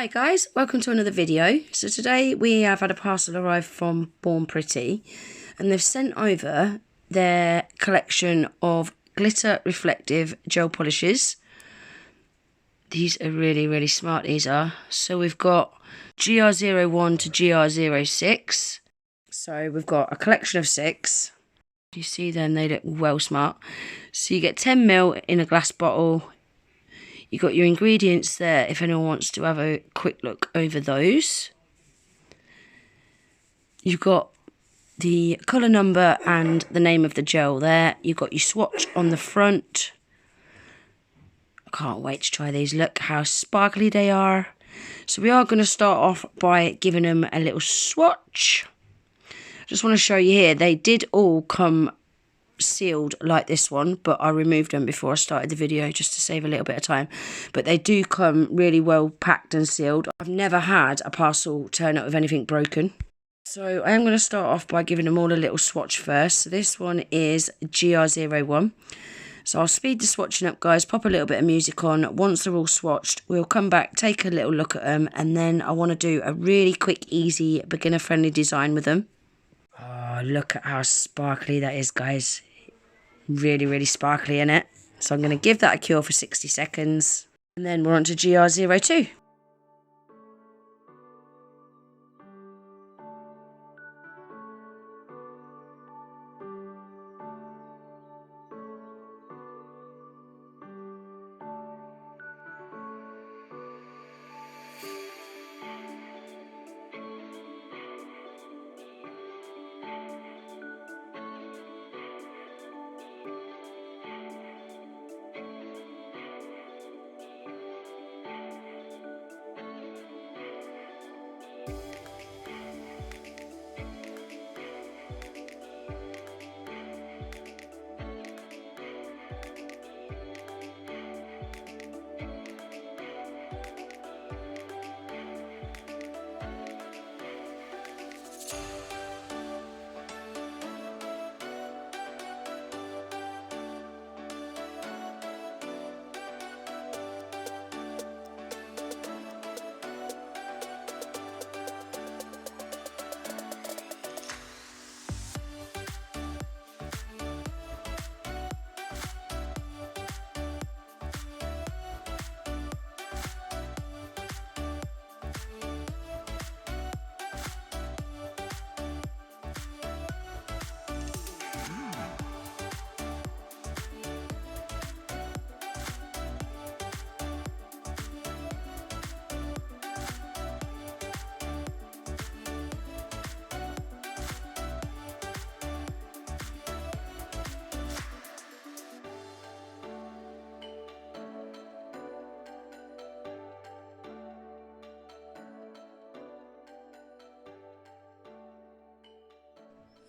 Hi guys, welcome to another video. So today we have had a parcel arrive from Born Pretty and they've sent over their collection of glitter reflective gel polishes. These are really smart, these are. So we've got GR01 to GR06. So we've got a collection of 6. You see then they look well smart. So you get 10ml in a glass bottle. You've got your ingredients there if anyone wants to have a quick look over those. You've got the colour number and the name of the gel there. You've got your swatch on the front. I can't wait to try these. Look how sparkly they are. So we are going to start off by giving them a little swatch. Just want to show you here, they did all come sealed like this one, but I removed them before I started the video just to save a little bit of time. But they do come really well packed and sealed. I've never had a parcel turn up with anything broken. So I am going to start off by giving them all a little swatch first. So this one is GR01. So I'll speed the swatching up, guys, pop a little bit of music on. Once they're all swatched, we'll come back, take a little look at them, and then I want to do a really quick, easy, beginner-friendly design with them. Oh, look at how sparkly that is, guys. Really sparkly in it. So I'm going to give that a cure for 60 seconds. And then we're on to GR02.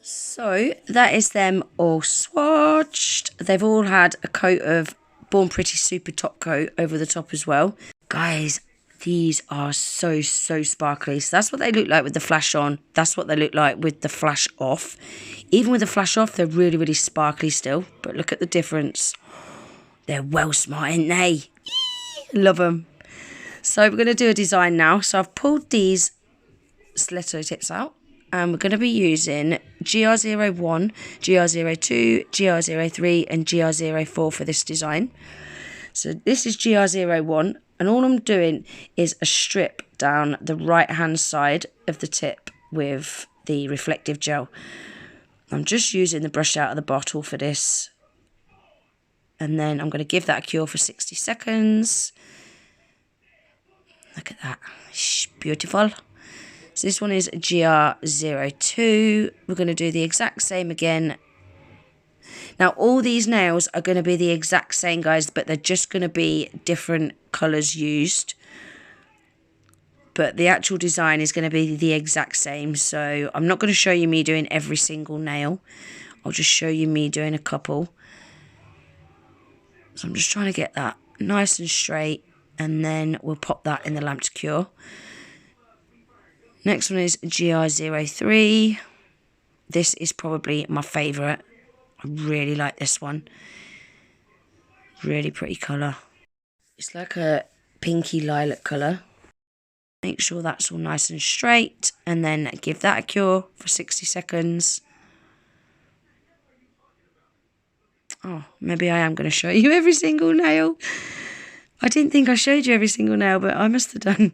So that is them all swatched. They've all had a coat of Born Pretty Super Top Coat over the top as well. Guys, these are so sparkly. So that's what they look like with the flash on. That's what they look like with the flash off. Even with the flash off, they're really sparkly still. But look at the difference. They're well smart, aren't they? Love them. So we're going to do a design now. So I've pulled these stiletto tips out. And we're going to be using GR01, GR02, GR03 and GR04 for this design. So this is GR01 and all I'm doing is a strip down the right hand side of the tip with the reflective gel. I'm just using the brush out of the bottle for this. And then I'm going to give that a cure for 60 seconds. Look at that. It's beautiful. So this one is GR02. We're going to do the exact same again. Now, all these nails are going to be the exact same, guys, but they're just going to be different colours used. But the actual design is going to be the exact same. So I'm not going to show you me doing every single nail. I'll just show you me doing a couple. So I'm just trying to get that nice and straight. And then we'll pop that in the lamp to cure. Next one is GR03. This is probably my favourite. I really like this one. Really pretty colour. It's like a pinky lilac colour. Make sure that's all nice and straight, and then give that a cure for 60 seconds. Oh, maybe I am going to show you every single nail. I didn't think I showed you every single nail, but I must have done.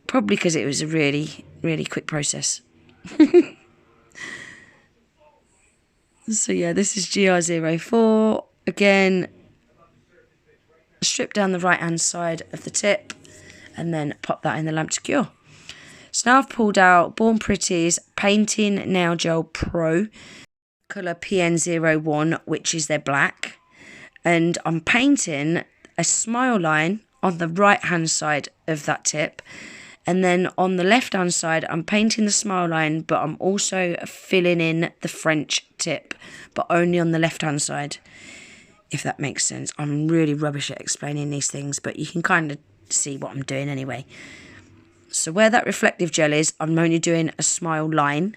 Probably because it was a really, really quick process. So yeah, this is GR04. Again, strip down the right hand side of the tip and then pop that in the lamp to cure. So now I've pulled out Born Pretty's Painting Nail Gel Pro colour PN01, which is their black, and I'm painting a smile line on the right hand side of that tip, and then on the left hand side I'm painting the smile line, but I'm also filling in the French tip, but only on the left hand side, if that makes sense. I'm really rubbish at explaining these things, but you can kind of see what I'm doing anyway. So where that reflective gel is, I'm only doing a smile line,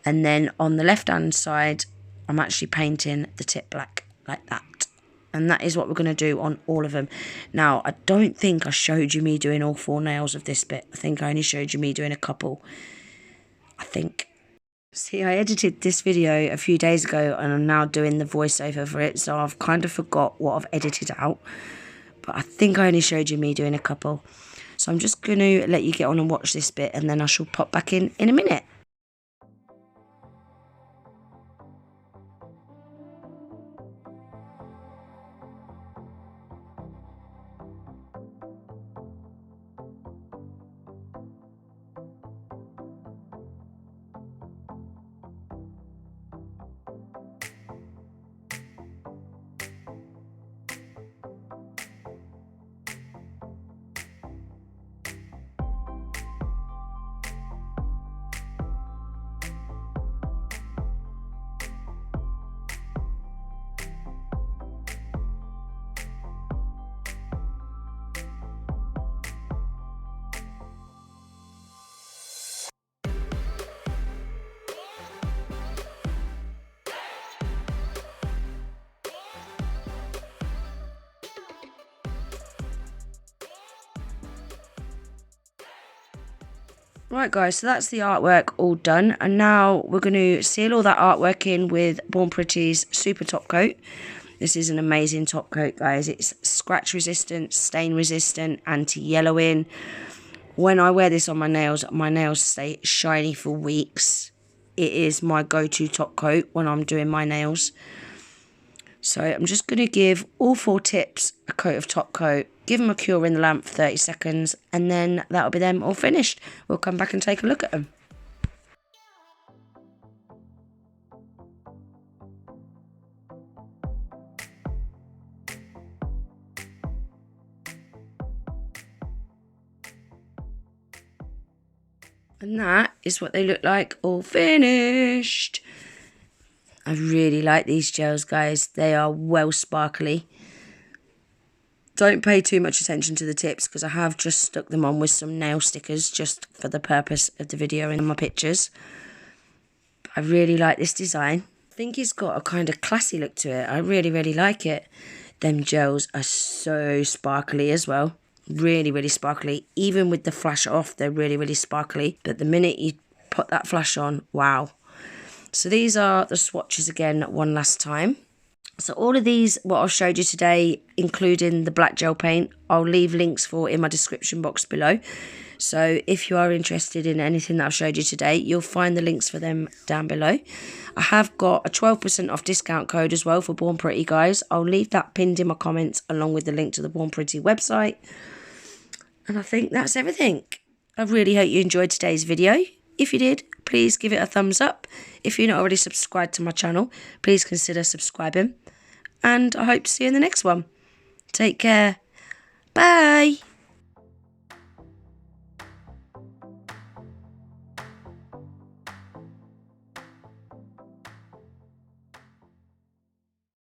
and then on the left hand side I'm actually painting the tip black like that. And that is what we're going to do on all of them. Now, I don't think I showed you me doing all 4 nails of this bit. I think I only showed you me doing a couple, I think. See, I edited this video a few days ago and I'm now doing the voiceover for it, so I've kind of forgot what I've edited out. But I think I only showed you me doing a couple. So I'm just going to let you get on and watch this bit, and then I shall pop back in a minute. Right guys, so that's the artwork all done, and now we're going to seal all that artwork in with Born Pretty's Super Top Coat. This is an amazing top coat, guys. It's scratch resistant, stain resistant, anti-yellowing. When I wear this on my nails stay shiny for weeks. It is my go-to top coat when I'm doing my nails. So I'm just going to give all 4 tips a coat of top coat, give them a cure in the lamp for 30 seconds, and then that'll be them all finished. We'll come back and take a look at them. And that is what they look like all finished. I really like these gels, guys. They are well sparkly. Don't pay too much attention to the tips because I have just stuck them on with some nail stickers just for the purpose of the video and my pictures. But I really like this design. I think it's got a kind of classy look to it. I really, really like it. Them gels are so sparkly as well. Really, really sparkly. Even with the flash off, they're really, really sparkly. But the minute you put that flash on, wow. So these are the swatches again one last time. So all of these, what I've showed you today, including the black gel paint, I'll leave links for in my description box below. So if you are interested in anything that I've showed you today, you'll find the links for them down below. I have got a 12% off discount code as well for Born Pretty, guys. I'll leave that pinned in my comments along with the link to the Born Pretty website. And I think that's everything. I really hope you enjoyed today's video. If you did, please give it a thumbs up. If you're not already subscribed to my channel, please consider subscribing. And I hope to see you in the next one. Take care. Bye.